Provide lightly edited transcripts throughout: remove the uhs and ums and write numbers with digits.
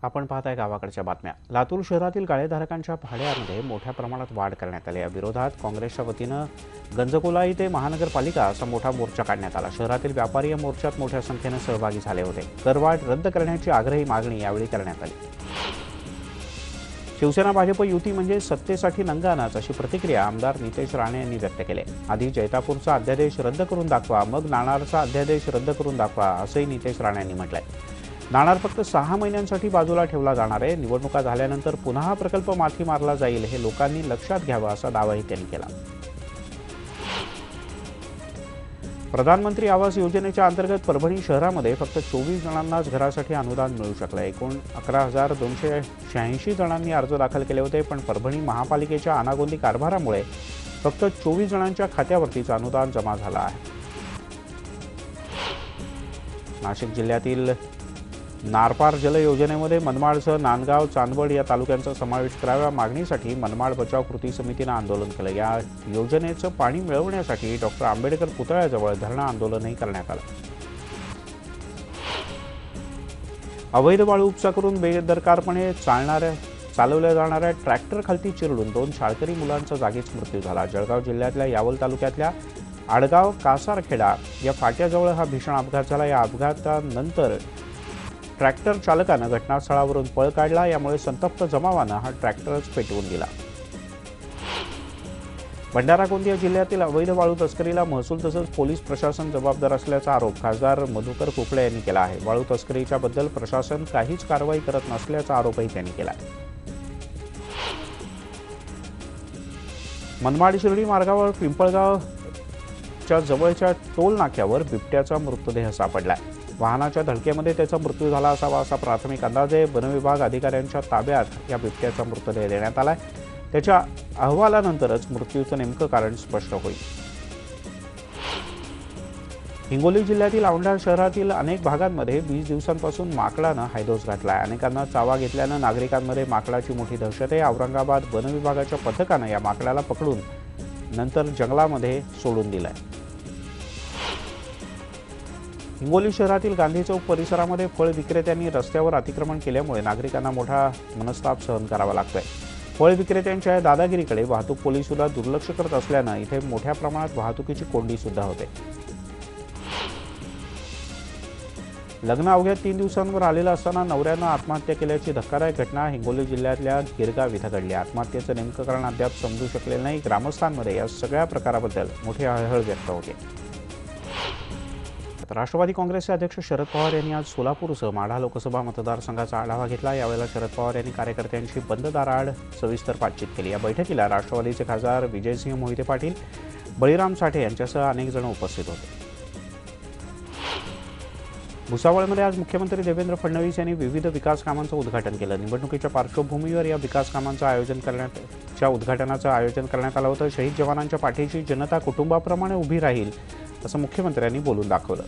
आपण पाहताय गावाकडच्या बातम्या। लातूर शहरातील गाळेधारकांच्या भाड्यामध्ये मोठ्या प्रमाणात वाढ करण्यात आली। या विरोधात काँग्रेसच्या वतीनं गंजकोला येथे महानगरपालिका असा मोठा मोर्चा काढण्यात आला। शहरातील व्यापारी या मोर्चात मोठ्या संख्येने सहभागी झाले होते। करवाढ रद्द करण्याची आग्रही मागणी यावेळी करण्यात आली। शिवसेना भाजप युती म्हणजे सत्तेसाठी नंगानाच अशी प्रतिक्रिया आमदार नितेश राणे यांनी व्यक्त केली। आधी जैतापूरचा अध्यादेश रद्द करून दाखवा, मग नाणारचा अध्यादेश रद्द करून दाखवा असंही नितेश राणे यांनी म्हटलंय। नाणार फक्त 6 महिन्यांसाठी बाजूला ठेवला जाणार आहे। निवडणुका झाल्यानंतर पुन्हा हा प्रकल्प माथी मारला जाईल हे लोकांनी लक्षात घ्यावं असा दावाही त्यांनी केला। प्रधानमंत्री आवास योजनेच्या अंतर्गत परभणी शहरामध्ये फक्त 24 जणांनाच घरासाठी अनुदान मिळू शकलं। एकूण 11,286 जणांनी अर्ज दाखल केले होते, पण परभणी महापालिकेच्या अनागोंदी कारभारामुळे फक्त 24 जणांच्या खात्यावरतीच अनुदान जमा झालं आहे। नाशिक जिल्ह्यातील नारपार जल योजनेमध्ये मनमाडसह नांदगाव, चांदवड या तालुक्यांचा समावेश कराव्या मागणीसाठी मनमाड बचाव कृती समितीनं आंदोलन केलं। या योजनेचं पाणी मिळवण्यासाठी डॉक्टर आंबेडकर पुतळ्याजवळ धरणं आंदोलनही करण्यात आलं। अवैध वाळू उपसा करून बेदरकारपणे चालवल्या जाणाऱ्या ट्रॅक्टर खालती चिरडून 2 शाळकरी मुलांचा जागीच मृत्यू झाला। जळगाव जिल्ह्यातल्या यावल तालुक्यातल्या आडगाव कासारखेडा या फाट्याजवळ हा भीषण अपघात झाला। या अपघातानंतर ट्रॅक्टर चालकानं घटनास्थळावरून पळ काढला। यामुळे संतप्त जमावानं हा ट्रॅक्टरच पेटवून दिला। भंडारा गोंदिया जिल्ह्यातील अवैध वाळू तस्करीला महसूल तसंच पोलीस प्रशासन जबाबदार असल्याचा आरोप खासदार मधुकर कुकडे यांनी केला आहे। वाळू तस्करीच्या बद्दल प्रशासन काहीच कारवाई करत नसल्याचा आरोपही त्यांनी केला। मनमाड शिर्डी मार्गावर पिंपळगावच्या जवळच्या टोल नाक्यावर बिबट्याचा मृतदेह सापडलाय। वाहनाच्या धडकेमध्ये त्याचा मृत्यू झाला असावा असा प्राथमिक अंदाज आहे। वनविभाग अधिकाऱ्यांच्या ताब्यात या बिबट्याचा मृतदेह देण्यात आलाय। त्याच्या अहवालानंतरच मृत्यूचं नेमकं कारण स्पष्ट होईल। हिंगोली जिल्ह्यातील औंढा शहरातील अनेक भागांमध्ये 20 दिवसांपासून माकडानं हैदोस घातलाय। अनेकांना चावा घेतल्यानं नागरिकांमध्ये माकडाची मोठी दहशत आहे। औरंगाबाद वनविभागाच्या पथकानं या माकडाला पकडून नंतर जंगलामध्ये सोडून दिलाय। हिंगोली शहरातील गांधी चौक परिसरामध्ये फळ विक्रेत्यांनी रस्त्यावर अतिक्रमण केल्यामुळे नागरिकांना मोठा मनस्ताप सहन करावा लागतोय। फळ विक्रेत्यांच्या दादागिरीकडे वाहतूक पोलीस सुद्धा दुर्लक्ष करत असल्यानं इथे मोठ्या प्रमाणात वाहतुकीची कोंडी सुद्धा होते। लग्न अवघ्या 3 दिवसांवर आलेलं असताना नवऱ्यानं आत्महत्या केल्याची धक्कादायक घटना हिंगोली जिल्ह्यातल्या गिरगाव इथं घडली। आत्महत्येचं नेमकं कारण अद्याप समजू शकलेलं नाही। ग्रामस्थांमध्ये या सगळ्या प्रकाराबद्दल मोठी हळहळ व्यक्त होते। राष्ट्रवादी काँग्रेसचे अध्यक्ष शरद पवार यांनी आज सोलापूरसह माढा लोकसभा मतदारसंघाचा आढावा घेतला। यावेळेला शरद पवार यांनी कार्यकर्त्यांशी बंद दाराआड सविस्तर बातचीत केली। या बैठकीला राष्ट्रवादीचे खासदार विजयसिंह मोहिते पाटील, बळीराम साठे यांच्यासह अनेक जण उपस्थित होते। भुसावळमध्ये आज मुख्यमंत्री देवेंद्र फडणवीस यांनी विविध विकास कामांचं उद्घाटन केलं। निवडणुकीच्या पार्श्वभूमीवर या विकास कामांचं उद्घाटनाचं आयोजन करण्यात आलं होतं। शहीद जवानांच्या पाठीशी जनता कुटुंबाप्रमाणे उभी राहील असं मुख्यमंत्र्यांनी बोलून दाखवलं।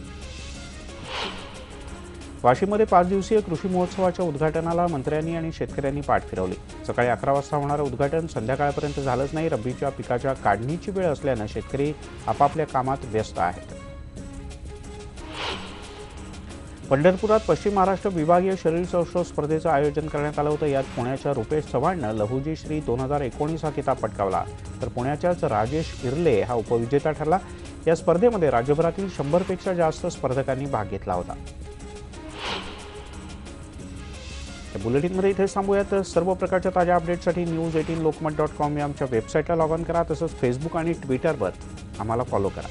वाशीमध्ये 5 दिवसीय कृषी महोत्सवाच्या उद्घाटनाला मंत्र्यांनी आणि शेतकऱ्यांनी पाठ फिरवली। सकाळी 11 वाजता होणारं उद्घाटन संध्याकाळपर्यंत झालंच नाही। रब्बीच्या पिकाच्या काढणीची वेळ असल्यानं शेतकरी आपापल्या कामात व्यस्त आहेत। पंढरपुरात पश्चिम महाराष्ट्र विभागीय शरीरसौष्ठव स्पर्धेचं आयोजन करण्यात आलं होतं। यात पुण्याच्या रुपेश चव्हाणनं लहुजी श्री 2019 हा किताब पटकावला, तर पुण्याच्याच राजेश इर्ले हा उपविजेता ठरला। या स्पर्धेमध्ये राज्यभरातील 100 पेक्षा जास्त स्पर्धकांनी भाग घेतला होता। या बुलेटिनमध्ये इथेच थांबूयात। सर्व प्रकारच्या ताज्या अपडेटसाठी news18lokmat.com या आमच्या वेबसाईटला लॉग ऑन करा। तसंच फेसबुक आणि ट्विटरवर आम्हाला फॉलो करा।